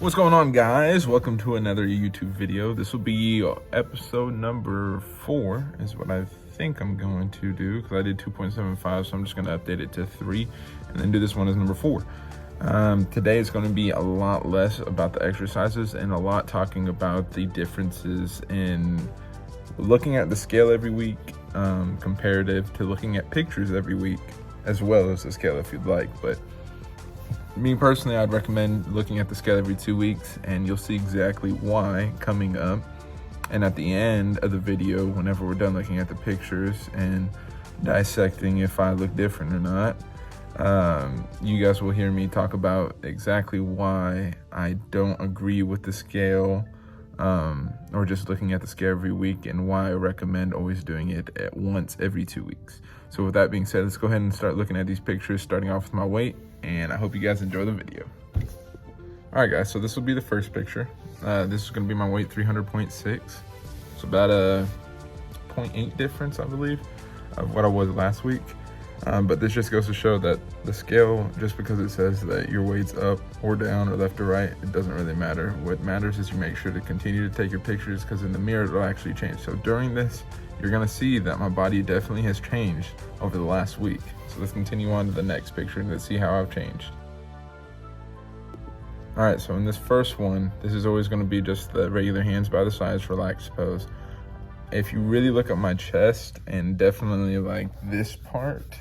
What's going on, guys? Welcome to another YouTube video. This will be episode number 4 is what I think I'm going to do, because I did 2.75, so I'm just going to update it to 3 and then do this one as number 4. Today is going to be a lot less about the exercises and a lot talking about the differences in looking at the scale every week, comparative to looking at pictures every week, as well as the scale if you'd like. But me personally, I'd recommend looking at the scale every 2 weeks, and you'll see exactly why coming up. And at the end of the video, whenever we're done looking at the pictures and dissecting if I look different or not, you guys will hear me talk about exactly why I don't agree with the scale, or just looking at the scale every week, and why I recommend always doing it at once every 2 weeks. So with that being said, let's go ahead and start looking at these pictures, starting off with my weight, and I hope you guys enjoy the video. All right, guys, so this will be the first picture. This is gonna be my weight, 300.6. It's about a 0.8 difference, I believe, of what I was last week. But this just goes to show that the scale, just because it says that your weight's up or down or left or right, it doesn't really matter. What matters is you make sure to continue to take your pictures, because in the mirror, it'll actually change. So during this, you're gonna see that my body definitely has changed over the last week. So let's continue on to the next picture and let's see how I've changed. All right, so in this first one, this is always gonna be just the regular hands by the sides, relaxed pose. If you really look at my chest and definitely like this part,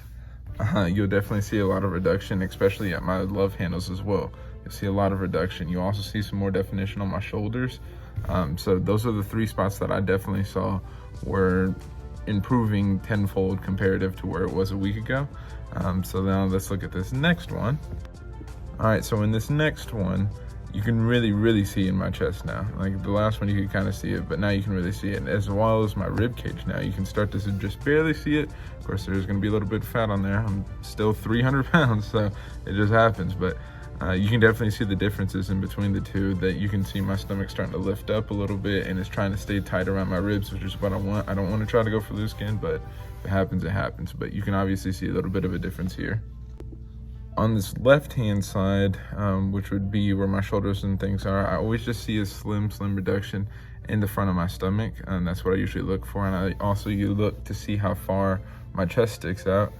you'll definitely see a lot of reduction, especially at my love handles as well. You'll see a lot of reduction. You also see some more definition on my shoulders. So those are the 3 spots that I definitely saw were improving tenfold comparative to where it was a week ago. So now let's look at this next one. All right, so in this next one, you can really see in my chest now. Like the last one, you could kind of see it, but now you can really see it, as well as my rib cage. Now you can start to just barely see it. Of course, there's gonna be a little bit of fat on there. I'm still 300 pounds, so it just happens. But you can definitely see the differences in between the two, that you can see my stomach starting to lift up a little bit, and it's trying to stay tight around my ribs, which is what I want. I don't want to try to go for loose skin, but if it happens, it happens. But you can obviously see a little bit of a difference here. On this left-hand side, which would be where my shoulders and things are, I always just see a slim reduction in the front of my stomach, and that's what I usually look for. And I also look to see how far my chest sticks out.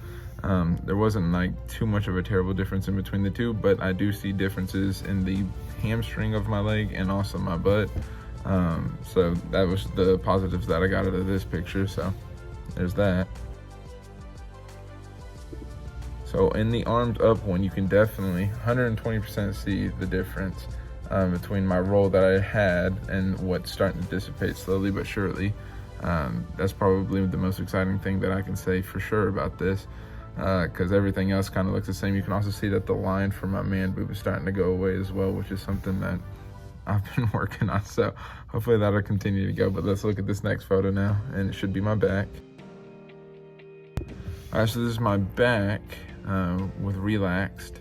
There wasn't like too much of a terrible difference in between the two, but I do see differences in the hamstring of my leg and also my butt. So that was the positives that I got out of this picture, so there's that. So in the arms up one, you can definitely 120% see the difference between my roll that I had and what's starting to dissipate slowly but surely. That's probably the most exciting thing that I can say for sure about this, because everything else kind of looks the same. You can also see that the line for my man boob is starting to go away as well, which is something that I've been working on. So hopefully that'll continue to go. But let's look at this next photo now, and it should be my back. All right, so this is my back with relaxed,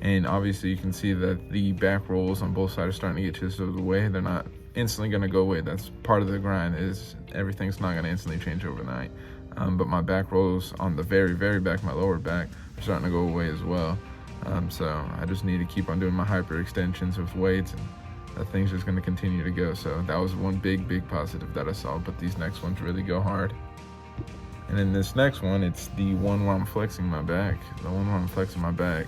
and obviously you can see that the back rolls on both sides are starting to get chiseled away. They're not instantly gonna go away. That's part of the grind, is everything's not gonna instantly change overnight. But my back rolls on the very back, my lower back, are starting to go away as well. So I just need to keep on doing my hyper extensions with weights, and that thing's just gonna continue to go. So that was one big positive that I saw, but these next ones really go hard. And in this next one, it's the one where I'm flexing my back. The one where I'm flexing my back,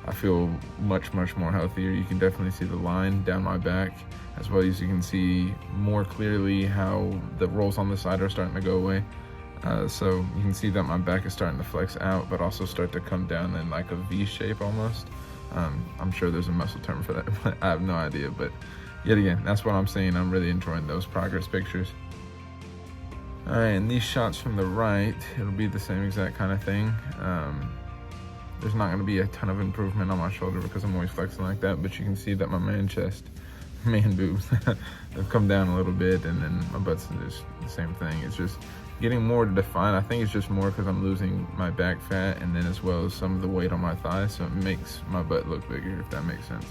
I feel much more healthier. You can definitely see the line down my back, as well as you can see more clearly how the rolls on the side are starting to go away. So you can see that my back is starting to flex out, but also start to come down in like a V shape almost. I'm sure there's a muscle term for that, but I have no idea. But yet again, that's what I'm saying. I'm really enjoying those progress pictures. All right, and these shots from the right, it'll be the same exact kind of thing. There's not gonna be a ton of improvement on my shoulder because I'm always flexing like that, but you can see that my man boobs have come down a little bit, and then my butt's just the same thing. It's just getting more defined. I think it's just more because I'm losing my back fat, and then as well as some of the weight on my thighs, so it makes my butt look bigger, if that makes sense.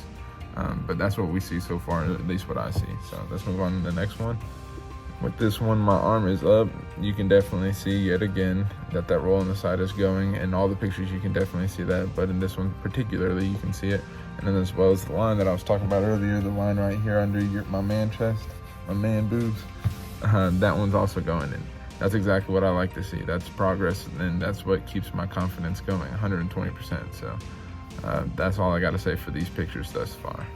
But that's what we see so far, at least what I see. So let's move on to the next one. With this one, my arm is up. You can definitely see yet again that roll on the side is going. In all the pictures, you can definitely see that, but in this one particularly, you can see it. And then as well as the line that I was talking about earlier, the line right here under my man chest, my man boobs, that one's also going in. That's exactly what I like to see. That's progress, and that's what keeps my confidence going, 120%. So that's all I got to say for these pictures thus far.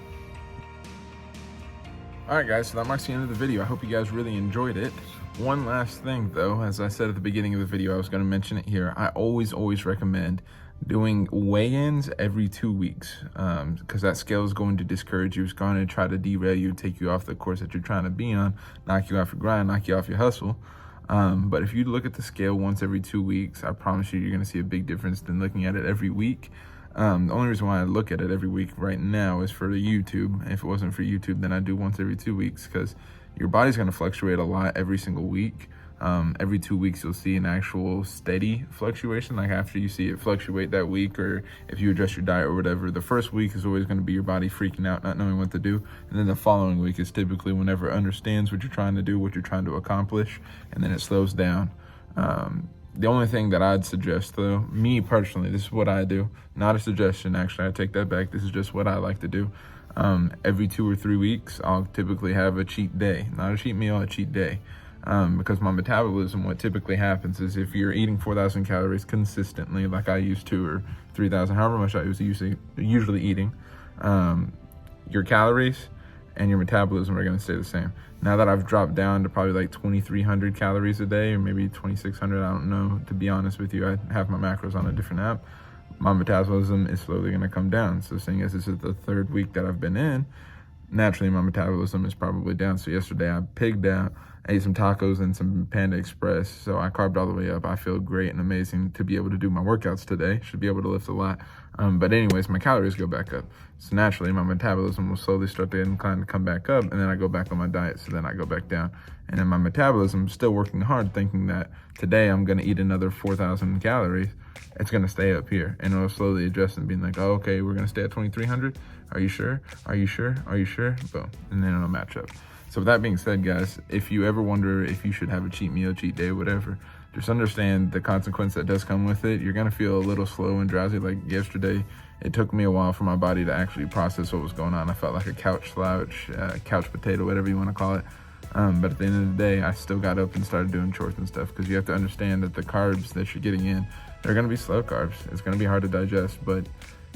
All right, guys, so that marks the end of the video. I hope you guys really enjoyed it. One last thing, though, as I said at the beginning of the video, I was going to mention it here. I always recommend doing weigh-ins every 2 weeks, because that scale is going to discourage you. It's going to try to derail you, take you off the course that you're trying to be on, knock you off your grind, knock you off your hustle. But if you look at the scale once every 2 weeks, I promise you're going to see a big difference than looking at it every week. The only reason why I look at it every week right now is for the YouTube. If it wasn't for YouTube, then I'd do once every 2 weeks, because your body's going to fluctuate a lot every single week. Every 2 weeks, you'll see an actual steady fluctuation. Like after you see it fluctuate that week, or if you adjust your diet or whatever, the first week is always going to be your body freaking out, not knowing what to do. And then the following week is typically whenever it understands what you're trying to do, what you're trying to accomplish, and then it slows down. The only thing that I'd suggest, though, me personally, this is what I do, not a suggestion, actually, I take that back. This is just what I like to do. Every 2 or 3 weeks, I'll typically have a cheat day, not a cheat meal, a cheat day. Because my metabolism, what typically happens is if you're eating 4,000 calories consistently, like I used to, or 3,000, however much I was usually eating, your calories and your metabolism are going to stay the same. Now that I've dropped down to probably like 2,300 calories a day, or maybe 2,600, I don't know, to be honest with you. I have my macros on a different app. My metabolism is slowly going to come down. So seeing as this is the 3rd week that I've been in, naturally my metabolism is probably down. So yesterday I pigged out, ate some tacos and some Panda Express, so I carved all the way up. I feel great and amazing to be able to do my workouts today. Should be able to lift a lot. But anyways, my calories go back up. So naturally, my metabolism will slowly start to incline to come back up, and then I go back on my diet, so then I go back down. And then my metabolism is still working hard, thinking that today I'm gonna eat another 4,000 calories. It's gonna stay up here, and it'll slowly adjust and being like, oh, okay, we're gonna stay at 2,300. Are you sure? Are you sure? Are you sure? Boom, and then it'll match up. So with that being said, guys, if you ever wonder if you should have a cheat meal, cheat day, whatever, just understand the consequence that does come with it. You're gonna feel a little slow and drowsy. Like yesterday, it took me a while for my body to actually process what was going on. I felt like a couch slouch, couch potato, whatever you wanna call it. But at the end of the day, I still got up and started doing chores and stuff, because you have to understand that the carbs that you're getting in, they're gonna be slow carbs. It's gonna be hard to digest, but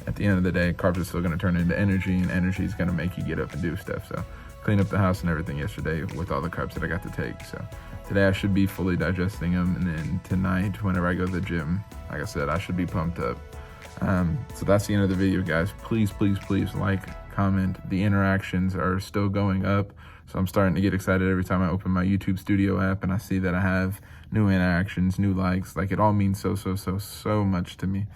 at the end of the day, carbs are still gonna turn into energy, and energy is gonna make you get up and do stuff. So clean up the house and everything yesterday with all the carbs that I got to take. So today I should be fully digesting them, and then tonight whenever I go to the gym, like I said, I should be pumped up. So that's the end of the video, guys. Please like, comment. The interactions are still going up, so I'm starting to get excited every time I open my YouTube Studio app and I see that I have new interactions, new likes. Like, it all means so much to me.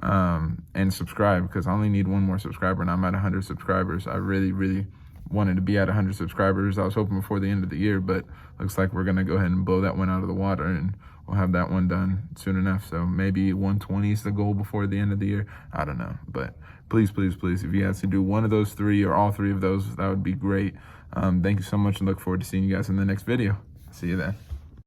And subscribe, because I only need 1 more subscriber and I'm at 100 subscribers. I really wanted to be at 100 subscribers. I was hoping before the end of the year, but looks like we're gonna go ahead and blow that one out of the water, and we'll have that one done soon enough. So maybe 120 is the goal before the end of the year. I don't know, but please, if you guys can do one of those 3 or all 3 of those, that would be great. Thank you so much, and look forward to seeing you guys in the next video. See you then.